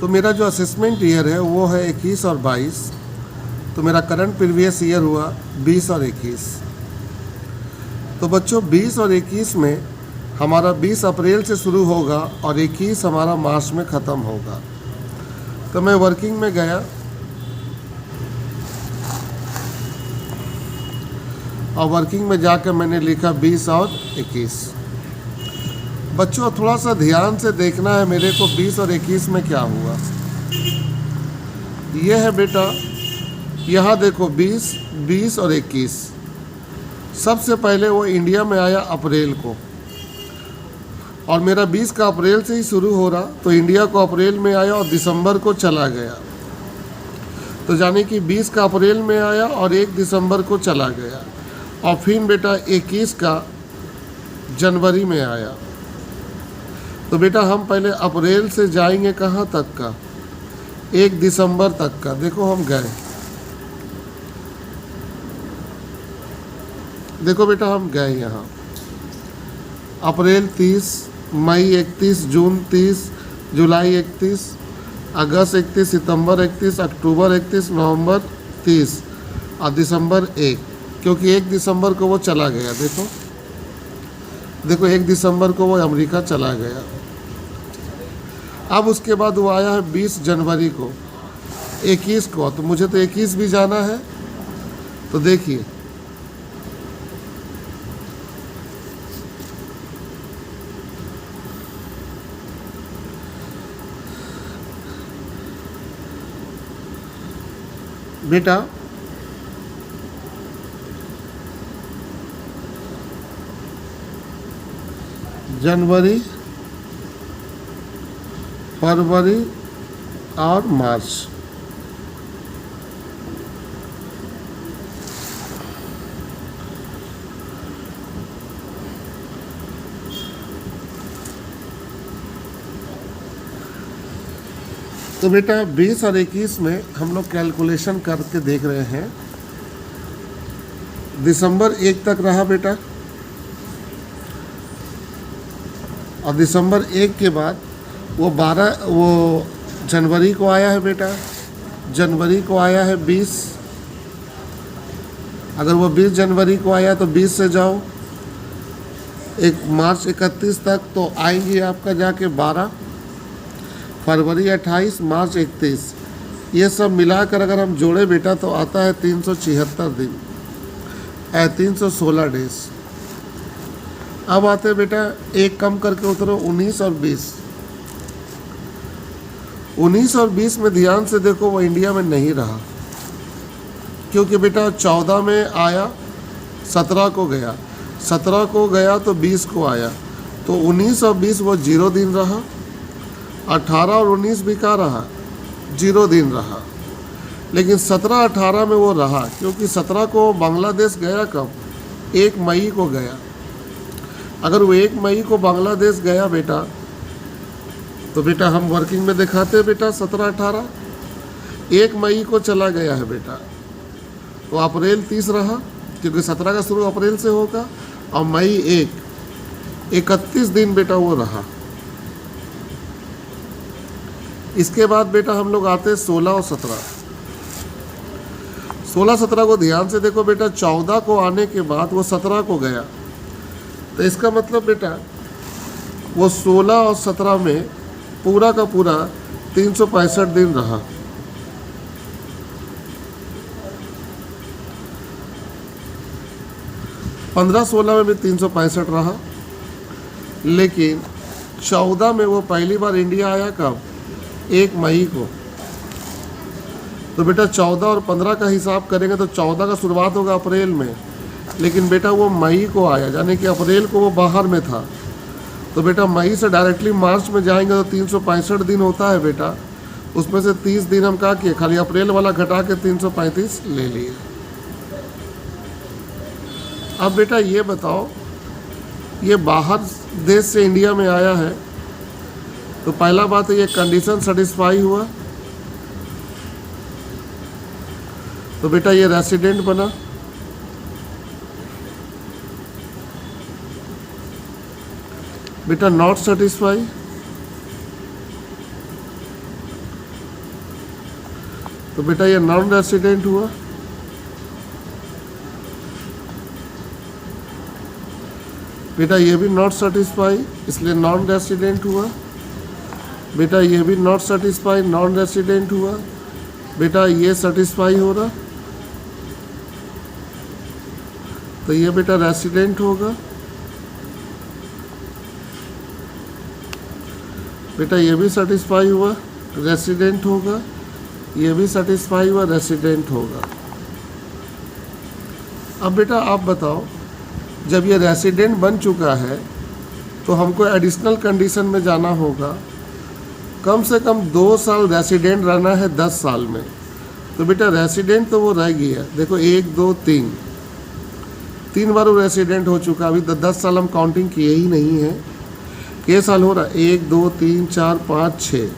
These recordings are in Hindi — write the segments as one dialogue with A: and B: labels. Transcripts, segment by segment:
A: तो मेरा जो असेसमेंट ईयर है वो है 21 और 22। तो मेरा करंट प्रीवियस ईयर हुआ 20 और 21। तो बच्चों 20 और 21 में हमारा 20 अप्रैल से शुरू होगा और 21 हमारा मार्च में ख़त्म होगा। तो मैं वर्किंग में गया और वर्किंग में जाकर मैंने लिखा 20 और 21। बच्चों थोड़ा सा ध्यान से देखना है मेरे को 20 और 21 में क्या हुआ। ये है बेटा, यहाँ देखो 20 और 21। सबसे पहले वो इंडिया में आया अप्रैल को, और मेरा 20 का अप्रैल से ही शुरू हो रहा, तो इंडिया को अप्रैल में आया और दिसंबर को चला गया। तो यानी कि 20 का अप्रैल में आया और 1 दिसंबर को चला गया, और फिर बेटा 21 का जनवरी में आया। तो बेटा हम पहले अप्रैल से जाएंगे कहाँ तक का, 1 दिसंबर तक का। देखो हम गए, देखो बेटा हम गए यहाँ। अप्रैल 30, मई 31, जून 30, जुलाई 31, अगस्त 31, सितंबर 31, अक्टूबर 31, नवंबर 30 और दिसंबर 1, क्योंकि 1 दिसंबर को वो चला गया। देखो देखो 1 दिसंबर को वो अमेरिका चला गया। अब उसके बाद वो आया है 20 जनवरी को, 21 को। तो मुझे तो 21 भी जाना है। तो देखिए बेटा, जनवरी, फरवरी और मार्च, तो बेटा 20 और 21 में हम लोग कैलकुलेशन करके देख रहे हैं। दिसंबर 1 तक रहा बेटा, और दिसंबर 1 के बाद वो जनवरी को आया है बेटा। जनवरी को आया है 20। अगर वो 20 जनवरी को आया तो 20 से जाओ एक मार्च 31 तक, तो आएंगे आपका जाके 12, फरवरी 28, मार्च 31। ये सब मिलाकर अगर हम जोड़े बेटा तो आता है 376 दिन, 316 डेज। अब आते हैं बेटा, एक कम करके उतरो 19 और 20। 19 और 20 में ध्यान से देखो, वो इंडिया में नहीं रहा, क्योंकि बेटा 14 में आया, 17 को गया, 17 को गया तो 20 को आया। तो 19 और 20 वो 0 दिन रहा। 18 और 19 भी कहाँ रहा, 0 दिन रहा। लेकिन 17-18 में वो रहा, क्योंकि 17 को बांग्लादेश गया कब, 1 मई को गया। अगर वो 1 मई को बांग्लादेश गया बेटा, तो बेटा हम वर्किंग में दिखाते हैं बेटा 17-18, 1 मई को चला गया है बेटा, तो अप्रैल 30 रहा, क्योंकि 17 का शुरू अप्रैल से होगा, और मई 31 दिन बेटा वो रहा। इसके बाद बेटा हम लोग आते हैं 16 और 17। 16-17 को ध्यान से देखो बेटा, 14 को आने के बाद वो 17 को गया। तो इसका मतलब बेटा वो 16 और 17 में पूरा का पूरा 365 दिन रहा। पंद्रह 16 में भी 365 रहा, लेकिन 14 में वो पहली बार इंडिया आया कब, 1 मई को। तो बेटा 14 और 15 का हिसाब करेंगे तो 14 का शुरुआत होगा अप्रैल में, लेकिन बेटा वो मई को आया, यानी कि अप्रैल को वो बाहर में था। तो बेटा मई से डायरेक्टली मार्च में जाएंगे तो 365 दिन होता है बेटा। उसमें से 30 दिन हम क्या किए, खाली अप्रैल वाला घटा के 335 ले लिए। अब बेटा ये बताओ, ये बाहर देश से इंडिया में आया है, तो पहला बात है ये कंडीशन सेटिस्फाई हुआ, तो बेटा ये रेसिडेंट बना। बेटा नॉट सेटिस्फाई, तो बेटा ये नॉन रेसिडेंट हुआ। बेटा ये भी नॉट सेटिस्फाई, इसलिए नॉन रेसिडेंट हुआ। बेटा ये भी नॉट सेटिस्फाई, नॉन रेसिडेंट हुआ। बेटा ये सेटिस्फाई हो रहा, तो ये बेटा रेसिडेंट होगा। बेटा ये भी सेटिस्फाई हुआ, रेसिडेंट होगा। ये भी सेटिस्फाई हुआ, रेसिडेंट होगा। अब बेटा आप बताओ, जब ये रेसिडेंट बन चुका है तो हमको एडिशनल कंडीशन में जाना होगा। कम से कम 2 साल रेसिडेंट रहना है 10 साल में। तो बेटा रेसिडेंट तो वो रह गया, देखो 1 2 3 बार वो रेसिडेंट हो चुका। अभी 10 साल हम काउंटिंग किए ही नहीं है। कितने साल हो रहा है? 1 2 3 4 5 6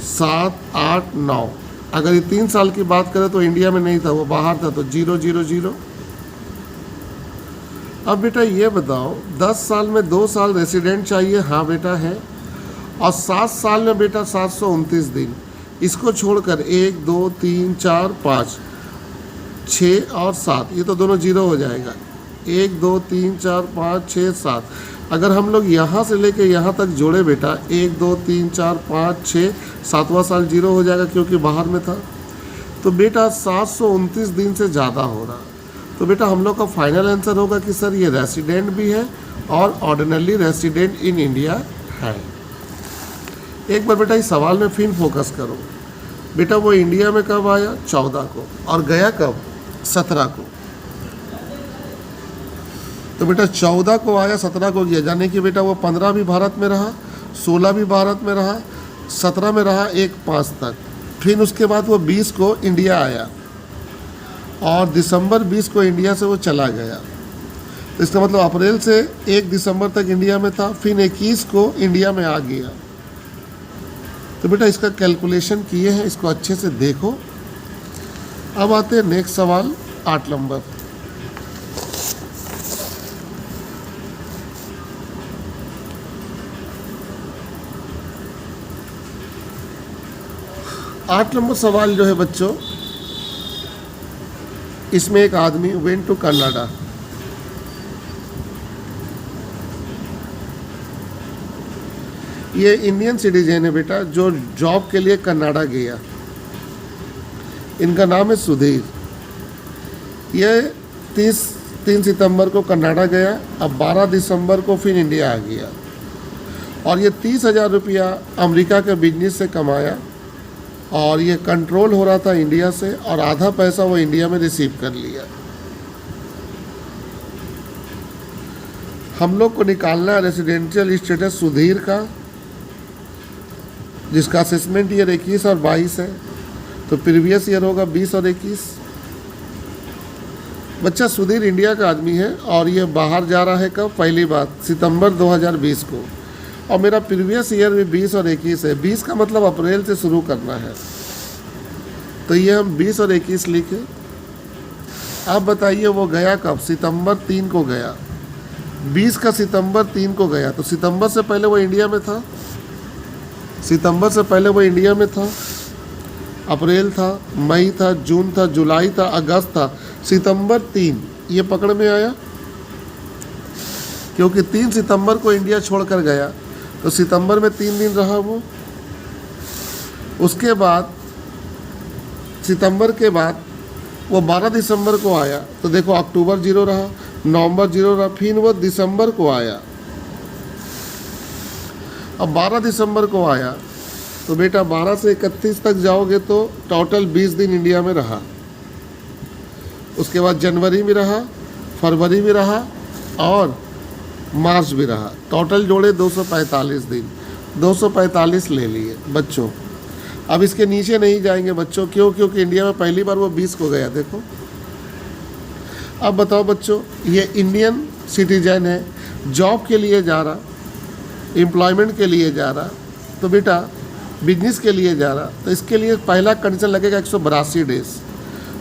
A: 7 8 9। अगर ये 3 साल की बात करें तो इंडिया में नहीं था, वो बाहर था, तो 0 0 0। अब बेटा ये बताओ, 10 साल में 2 साल रेसिडेंट चाहिए। हाँ बेटा है। और 7 साल में बेटा 729 दिन। इसको छोड़कर 1 2 3 4 5 6 और 7, ये तो दोनों 0 हो जाएगा। 1 2 3 4 5 6 7। अगर हम लोग यहाँ से लेके यहाँ तक जोड़े बेटा, 1 2 3 4 5 6, 7वां साल 0 हो जाएगा क्योंकि बाहर में था। तो बेटा 729 दिन से ज़्यादा हो रहा। तो बेटा हम लोग का फाइनल आंसर होगा कि सर ये रेसिडेंट भी है और ऑर्डिनरली रेसिडेंट इन इंडिया है। एक बार बेटा इस सवाल में फिर फोकस करो। बेटा वो इंडिया में कब आया? 14 को। और गया कब? 17 को। तो बेटा 14 को आया, 17 को गया, यानी कि बेटा वो 15 भी भारत में रहा, 16 भी भारत में रहा, 17 में रहा, 1 5 तक। फिर उसके बाद वो 20 को इंडिया आया और दिसंबर 20 को इंडिया से वो चला गया। तो इसका मतलब अप्रैल से 1 दिसंबर तक इंडिया में था, फिर 21 को इंडिया में आ गया। तो बेटा इसका कैलकुलेशन किए हैं, इसको अच्छे से देखो। अब आते हैं नेक्स्ट सवाल 8 नंबर। आठ नंबर सवाल जो है बच्चों, इसमें एक आदमी वेंट टू कनाडा। ये इंडियन सिटीजन है बेटा, जो जॉब के लिए कनाडा गया। इनका नाम है सुधीर। ये 3 सितंबर को कनाडा गया, अब 12 दिसंबर को फिर इंडिया आ गया। और ये 30,000 रुपया अमेरिका के बिजनेस से कमाया और ये कंट्रोल हो रहा था इंडिया से, और आधा पैसा वो इंडिया में रिसीव कर लिया। हम लोग को निकालना है रेसिडेंशियल स्टेटस सुधीर का, जिसका असेसमेंट ईयर 21 और 22 है। तो प्रीवियस ईयर होगा 20 और 21। बच्चा सुधीर इंडिया का आदमी है और ये बाहर जा रहा है कब? पहली बात सितंबर 2020 को। और मेरा प्रीवियस ईयर भी 20 और 21 है। 20 का मतलब अप्रैल से शुरू करना है, तो ये हम 20 और 21 लिखे। आप बताइए वो गया कब? सितंबर 3 को गया। 20 का सितंबर 3 को गया, तो सितंबर से पहले वो इंडिया में था। सितंबर से पहले वो इंडिया में था। अप्रैल था, मई था, जून था, जुलाई था, अगस्त था, सितंबर 3 ये पकड़ में आया, क्योंकि 3 सितंबर को इंडिया छोड़कर गया, तो सितंबर में 3 दिन रहा वो। उसके बाद सितंबर के बाद वो 12 दिसंबर को आया, तो देखो अक्टूबर 0 रहा, नवंबर 0 रहा, फिर वो दिसंबर को आया। अब 12 दिसंबर को आया, तो बेटा 12 से 31 तक जाओगे तो टोटल 20 दिन इंडिया में रहा। उसके बाद जनवरी में रहा, फरवरी में रहा और मार्च भी रहा। टोटल जोड़े 245 दिन, 245 ले लिए बच्चों। अब इसके नीचे नहीं जाएंगे बच्चों, क्यों? क्योंकि इंडिया में पहली बार वो 20 को गया। देखो अब बताओ बच्चों, ये इंडियन सिटीजन है, जॉब के लिए जा रहा, एम्प्लॉयमेंट के लिए जा रहा, तो बेटा बिजनेस के लिए जा रहा, तो इसके लिए पहला कंडीशन लगेगा 182 डेज।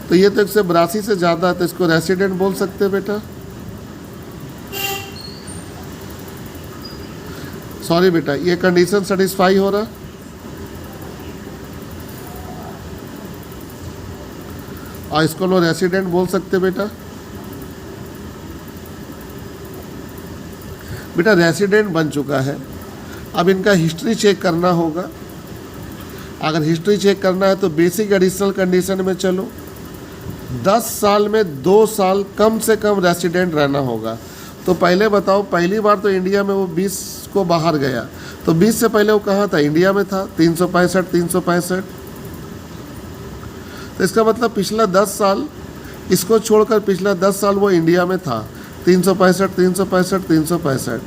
A: तो ये तो 182 से ज़्यादा है, तो इसको रेसिडेंट बोल सकते हैं बेटा। सॉरी बेटा, ये कंडीशन सेटिस्फाई हो रहा। और इसको लोग रेसिडेंट बोल सकते बेटा। बेटा रेसिडेंट बन चुका है, अब इनका हिस्ट्री चेक करना होगा। अगर हिस्ट्री चेक करना है तो बेसिक एडिशनल कंडीशन में चलो, 10 साल में 2 साल कम से कम रेसिडेंट रहना होगा। तो पहले बताओ, पहली बार तो इंडिया में वो 20 को बाहर गया, तो 20 से पहले वो कहाँ था? इंडिया में था। 365। तो इसका मतलब पिछला 10 साल, इसको छोड़कर पिछला 10 साल वो इंडिया में था। 365।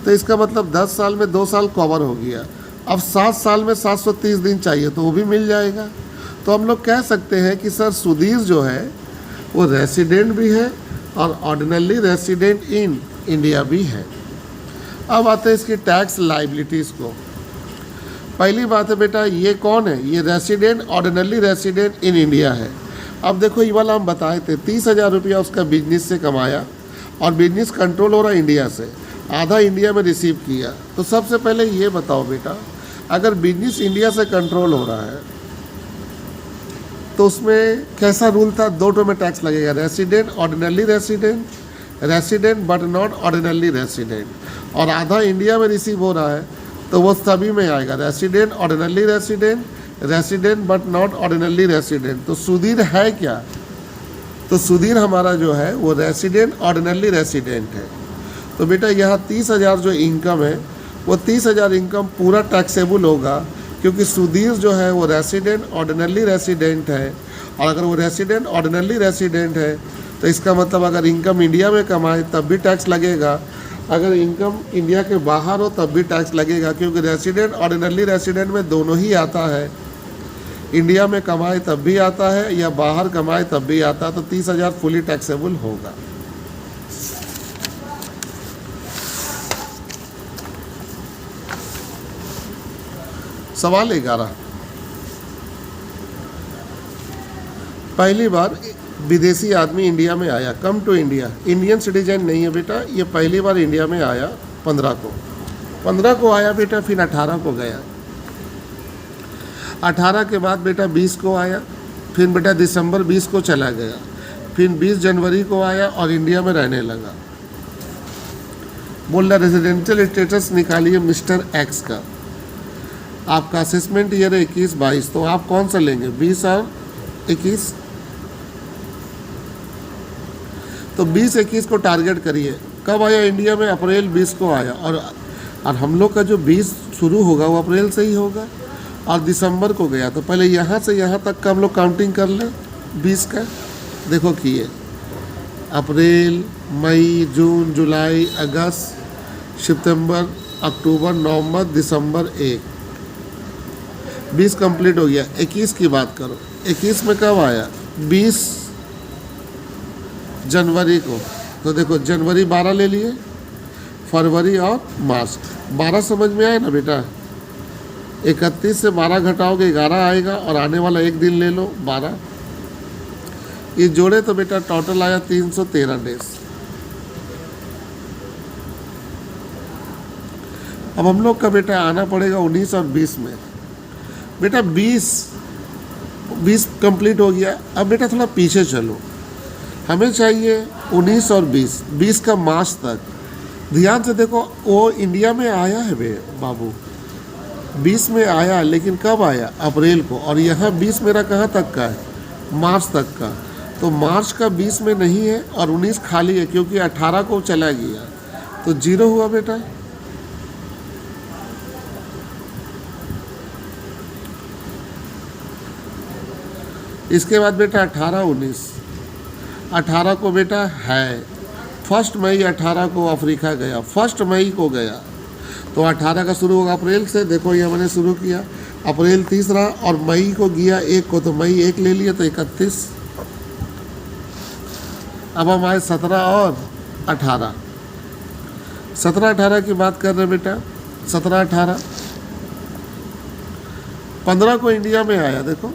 A: तो इसका मतलब 10 साल में 2 साल कवर हो गया। अब 7 साल में 730 दिन चाहिए, तो वो भी मिल जाएगा। तो हम लोग कह सकते हैं कि सर सुधीर जो है वो रेसिडेंट भी है और ऑर्डिनरी रेसिडेंट इन इंडिया भी है। अब आते हैं इसकी टैक्स लाइबिलिटीज़ को। पहली बात है बेटा, ये कौन है? ये resident, ordinary resident in India है। अब देखो, ये वाला हम बताए थे 30,000 रुपया उसका बिजनेस से कमाया और बिजनेस कंट्रोल हो रहा है इंडिया से, आधा इंडिया में रिसीव किया। तो सबसे पहले ये बताओ बेटा, अगर बिजनेस इंडिया से कंट्रोल हो रहा है तो उसमें कैसा रूल था? 2 टो में टैक्स लगेगा, resident, ordinary resident, resident but not ordinary resident. और आधा इंडिया में रिसीव हो रहा है तो वो सभी में आएगा, resident, ordinary resident, resident but not ordinary resident. तो सुधीर है क्या? तो सुधीर हमारा जो है वो रेसिडेंट, ऑर्डिनरी रेसिडेंट है। तो बेटा यहाँ 30,000 जो इनकम है वो 30,000 इनकम पूरा टैक्सेबल होगा, क्योंकि सुधीर जो है वो रेसिडेंट, ऑर्डिनरी रेसिडेंट है। और अगर वो रेसिडेंट, ऑर्डिनरी रेसिडेंट है तो इसका मतलब अगर इनकम इंडिया में कमाए तब भी टैक्स लगेगा, अगर इनकम इंडिया के बाहर हो तब भी टैक्स लगेगा, क्योंकि रेसिडेंट, ऑर्डिनरी रेसिडेंट में दोनों ही आता है। इंडिया में कमाए तब भी आता है या बाहर कमाए तब भी आता है। तो 30,000 फुली टैक्सेबल होगा। सवाल 11, पहली बार विदेशी आदमी इंडिया में आया, come to India, Indian citizen नहीं है बेटा, ये पहली बार इंडिया में आया 15 को आया बेटा, फिर 18 को गया। 18 के बाद बेटा 20 को आया, फिर बेटा दिसंबर 20 को चला गया, फिर 20 जनवरी को आया और इंडिया में रहने लगा। बोल रहा रेजिडेंशियल स्टेटस निकालिए मिस्टर एक्स का। आपका असेसमेंट ईयर है 21-22, तो आप कौन सा लेंगे? 20 और 21। तो 20-21 को टारगेट करिए। कब आया इंडिया में? अप्रैल 20 को आया। और हम लोग का जो 20 शुरू होगा वो अप्रैल से ही होगा, और दिसंबर को गया। तो पहले यहाँ से यहाँ तक का हम लोग काउंटिंग कर लें 20 का। देखो किए, अप्रैल, मई, जून, जुलाई, अगस्त, सितंबर, अक्टूबर, नवंबर, दिसंबर 1, 20 कंप्लीट हो गया। 21 की बात करो, 21 में कब आया? 20 जनवरी को। तो देखो जनवरी 12 ले लिए, फरवरी और मार्च 12 समझ में आया ना बेटा? 31 से 12 घटाओगे 11 आएगा, और आने वाला एक दिन ले लो 12, ये जोड़े तो बेटा टोटल आया 313 डेज। अब हम लोग का बेटा आना पड़ेगा 19 और 20 में। बेटा 20 कंप्लीट हो गया। अब बेटा थोड़ा पीछे चलो, हमें चाहिए 19 और 20 का मार्च तक। ध्यान से देखो, वो इंडिया में आया है बाबू, 20 में आया, लेकिन कब आया? अप्रैल को। और यहाँ 20 मेरा कहाँ तक का है? मार्च तक का। तो मार्च का 20 में नहीं है और 19 खाली है, क्योंकि 18 को चला गया, तो 0 हुआ बेटा। इसके बाद बेटा 18 को बेटा है 1 मई 18 को अफ्रीका गया, 1 मई को गया। तो 18 का शुरू होगा अप्रैल से। देखो ये मैंने शुरू किया, अप्रैल 30 रहा और मई को गया 1 को, तो मई 1 ले लिया, तो 31। अब हम आए 17 और 18, 17-18 की बात कर रहे बेटा। 17-18 15 को इंडिया में आया, देखो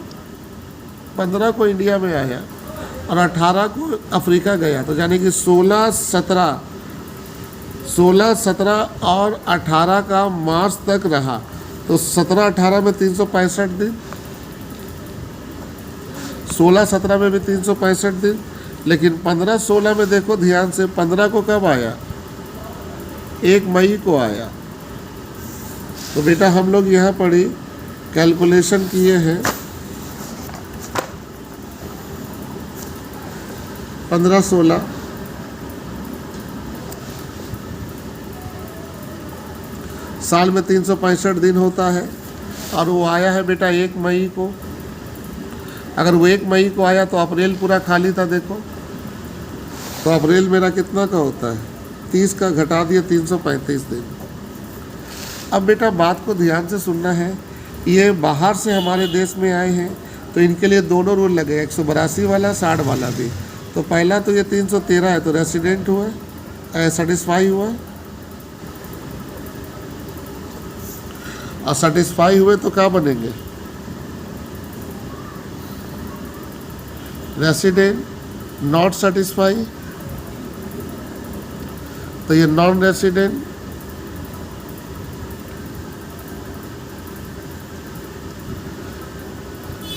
A: 15 को इंडिया में आया और 18 को अफ्रीका गया, तो यानी कि 16-17 और 18 का मार्च तक रहा। तो 17-18 में 365 दिन, 16-17 में भी 365 दिन, लेकिन 15-16 में देखो ध्यान से, 15 को कब आया? 1 मई को आया। तो बेटा हम लोग यहाँ पढ़ी, कैलकुलेशन किए हैं, 15-16 साल में 365 दिन होता है, और वो आया है बेटा 1 मई को। अगर वो 1 मई को आया तो अप्रैल पूरा खाली था, देखो तो अप्रैल मेरा कितना का होता है? 30 का घटा दिया, 335 दिन। अब बेटा बात को ध्यान से सुनना है, ये बाहर से हमारे देश में आए हैं तो इनके लिए दोनों रूल लगे, 182 वाला 60 वाला भी। तो पहला तो ये 313 है तो रेसिडेंट हुआ, सेटिस्फाई हुआ, और सेटिस्फाई हुए तो क्या बनेंगे? रेसिडेंट। नॉट सेटिस्फाई तो ये non resident.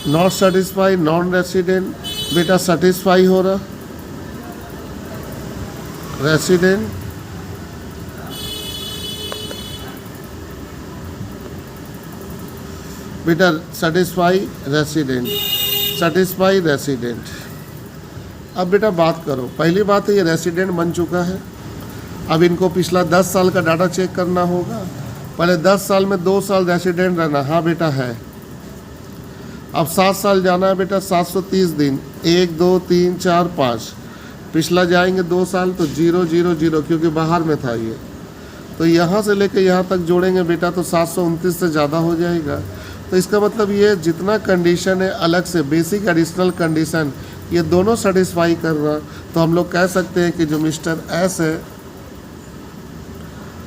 A: Not satisfy, non resident. बेटा सेटिस्फाई हो रहा, रेसिडेंट। बेटा सेटिस्फाई, रेसिडेंट, सेटिस्फाई, रेसिडेंट। अब बेटा बात करो, पहली बात है ये रेसिडेंट बन चुका है। अब इनको पिछला 10 साल का डाटा चेक करना होगा। पहले 10 साल में 2 साल रेसिडेंट रहना, हाँ बेटा है। अब 7 साल जाना है बेटा, 730 दिन, 1 2 3 4 5। पिछला जाएंगे 2 साल तो 0 0 0, क्योंकि बाहर में था ये। तो यहाँ से लेकर यहाँ तक जोड़ेंगे बेटा तो 729 से ज़्यादा हो जाएगा। तो इसका मतलब ये जितना कंडीशन है अलग से, बेसिक एडिशनल कंडीशन, ये दोनों सेटिस्फाई कर रहा। तो हम लोग कह सकते हैं कि जो मिस्टर एस है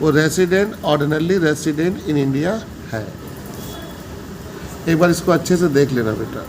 A: वो resident, ordinary resident in India है। एक बार इसको अच्छे से देख लेना बेटा।